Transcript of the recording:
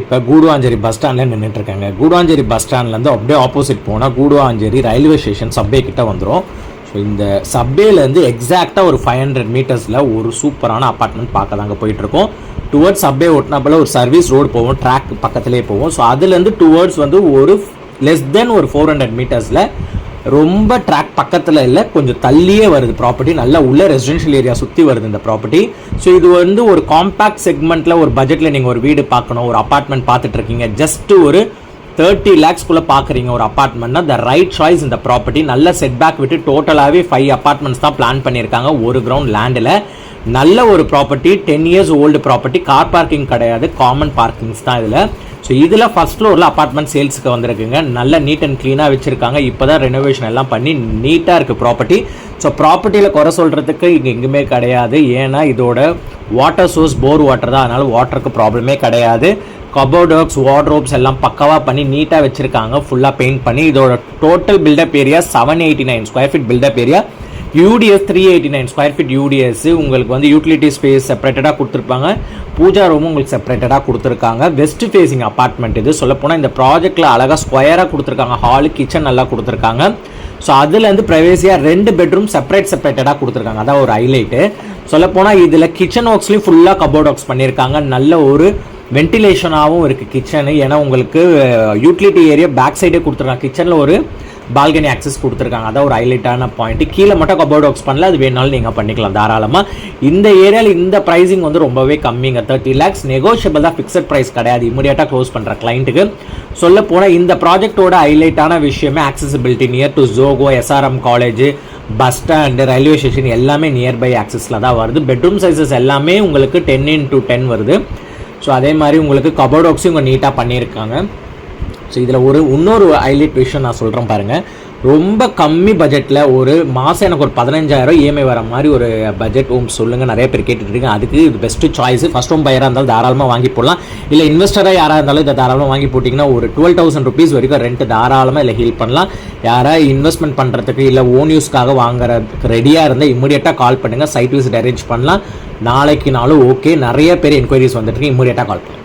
இப்போ கூடுவாஞ்சேரி பஸ் ஸ்டாண்டில் நின்றுட்டுருக்காங்க. கூடுவாஞ்சேரி பஸ் ஸ்டாண்ட்லேருந்து அப்படியே ஆப்போசிட் போனால் கூடுவாஞ்சேரி ரயில்வே ஸ்டேஷன் சப்வே கிட்ட வந்துடும். ஸோ இந்த சப்வேலேருந்து எக்ஸாக்டாக ஒரு 500 மீட்டர்ஸில் ஒரு சூப்பரான அப்பார்ட்மெண்ட் பார்க்க தாங்க போயிட்டுருக்கோம். டுவர்ட்ஸ் சப்வே ஓட்டினாப்பில் ஒரு சர்வீஸ் ரோடு போவோம், ட்ராக் பக்கத்துலேயே போவோம். ஸோ அதுலேருந்து டுவர்ட்ஸ் வந்து ஒரு லெஸ் தென் ஒரு 400 மீட்டர்ஸில் ரொம்ப ட்ராக் பக்கத்தில் இல்லை, கொஞ்சம் தள்ளியே வருது ப்ராப்பர்ட்டி. நல்லா உள்ள ரெசிடென்ஷியல் ஏரியா சுற்றி வருது இந்த ப்ராப்பர்ட்டி. ஸோ இது வந்து ஒரு காம்பேக்ட் செக்மெண்ட்டில் ஒரு பட்ஜெட்டில் நீங்கள் ஒரு வீடு பார்க்கணும், ஒரு அப்பார்ட்மெண்ட் பார்த்துட்டு இருக்கீங்க, ஜஸ்ட் ஒரு 30 lakhsக்குள்ளே பார்க்குறீங்க ஒரு அப்பார்ட்மெண்ட்னா த ரைட் சாய்ஸ் இந்த ப்ராப்பர்ட்டி. நல்ல செட் பேக் விட்டு டோட்டலாகவே 5 அப்பார்ட்மெண்ட்ஸ் தான் பிளான் பண்ணியிருக்காங்க ஒரு கிரவுண்ட் லேண்டில். நல்ல ஒரு property, 10 years old property. Car parking கிடையாது, காமன் பார்க்கிங்ஸ் தான் இதில். ஸோ இதில் ஃபர்ஸ்ட் ஃப்ளோரில் அப்பார்ட்மெண்ட் சேல்ஸுக்கு வந்திருக்குங்க. நல்ல நீட் அண்ட் க்ளீனாக வச்சுருக்காங்க. இப்போ தான் ரெனோவேஷன் எல்லாம் பண்ணி நீட்டாக இருக்குது ப்ராப்பர்ட்டி. ஸோ ப்ராப்பர்ட்டியில் குறை சொல்கிறதுக்கு இங்கே எங்குமே கிடையாது. ஏன்னா இதோட வாட்டர் சோர்ஸ் போர் வாட்டர் தான், அதனால் வாட்டருக்கு ப்ராப்ளமே கிடையாது. கபோர்ட் ஒர்க்ஸ், வார்ட்ரோப்ஸ் எல்லாம் பக்கவாக பண்ணி நீட்டாக வச்சுருக்காங்க, ஃபுல்லாக பெயிண்ட் பண்ணி. இதோட total built up area 789 square feet built up area. U D S 389 square feet U D S. உங்களுக்கு வந்து யூட்டிலிட்டி ஸ்பேஸ் செப்பரேட்டடாக கொடுத்துருப்பாங்க, பூஜா ரூமும் உங்களுக்கு செப்பரேட்டடாக கொடுத்துருக்காங்க. வெஸ்ட் ஃபேஸிங் அப்பார்ட்மெண்ட் இது. சொல்லப்போனால் இந்த ப்ராஜெக்டில் அழகாக ஸ்கொயராக கொடுத்துருக்காங்க, ஹாலு கிச்சன் நல்லா கொடுத்துருக்காங்க. ஸோ அதுலேருந்து ப்ரைவேசியாக 2 பெட்ரூம் செப்பரேட்டடாக கொடுத்துருக்காங்க, அதான் ஒரு ஹைலைட்டு. சொல்லப்போனால் இதில் கிச்சன் ஒர்க்ஸ்லையும் ஃபுல்லாக கபோர்ட் ஒர்க்ஸ் பண்ணியிருக்காங்க. நல்ல ஒரு வென்டிலேஷனாகவும் இருக்குது கிச்சனு. ஏன்னா உங்களுக்கு யூட்டிலிட்டி ஏரியா பேக் சைடே கொடுத்துருக்காங்க, கிச்சனில் ஒரு பால்கனி ஆக்சஸ் கொடுத்துருக்காங்க, அதான் ஒரு ஹைலைட்டான பாயிண்ட். கீழே மட்டும் கபோர்ட் ஒர்க்ஸ் பண்ணல, அது வேணாலும் நீங்கள் பண்ணிக்கலாம் தாராளமாக. இந்த ஏரியாவில் இந்த ப்ரைஸிங் வந்து ரொம்பவே கம்மிங்க, 30 lakhs. நெகோஷியபிள் தான், ஃபிக்ஸட் ப்ரைஸ் கிடையாது. இமீடியட்டாக க்ளோஸ் பண்ணுற கிளைண்ட்டுக்கு சொல்ல போனால் இந்த ப்ராஜெக்டோட ஹைலைட்டான விஷயமே accessibility. Near to Zoho, SRM college, bus stand, railway station எல்லாமே நியர்பை ஆக்சஸில் தான் வருது. பெட்ரூம் சைஸஸ் எல்லாமே உங்களுக்கு 10x10 வருது. ஸோ அதே மாதிரி உங்களுக்கு கபோர்ட் ஒர்க்ஸும் இங்கே நீட்டாக பண்ணியிருக்காங்க. ஸோ இதில் இன்னொரு ஹைலைட் விஷயம் நான் சொல்கிறேன் பாருங்கள். ரொம்ப கம்மி பட்ஜெட்டில் ஒரு மாதம் எனக்கு ஒரு 15,000 இஎம்ஐ வர மாதிரி ஒரு பட்ஜெட் ஹோம் சொல்லுங்கள். நிறைய பேர் கேட்டுட்ருக்கீங்க. அதுக்கு இது பெஸ்ட்டு சாய்ஸ். ஃபஸ்ட் ஹோம் பையராக இருந்தாலும் தாராளமாக வாங்கி போடலாம். இல்லை இன்வெஸ்டராக யாராக இருந்தாலும் இதை தாராளமாக வாங்கி போட்டிங்கன்னா ஒரு 12,000 rupees வரைக்கும் ரெண்ட் தாராளமாக இல்லை ஹீல் பண்ணலாம். யாராவது இன்வெஸ்ட்மெண்ட் பண்ணுறதுக்கு இல்லை ஓன் யூஸ்க்காக வாங்குறதுக்கு ரெடியாக இருந்தால் இமீடியட்டாக கால் பண்ணுங்கள், சைட் விசிட் அரேஞ்ச் பண்ணலாம். நாளைக்கு நாளும் ஓகே. நிறைய பேர் என்கொயரிஸ் வந்துட்டு இமீடியட்டாக கால் பண்ணுங்கள்.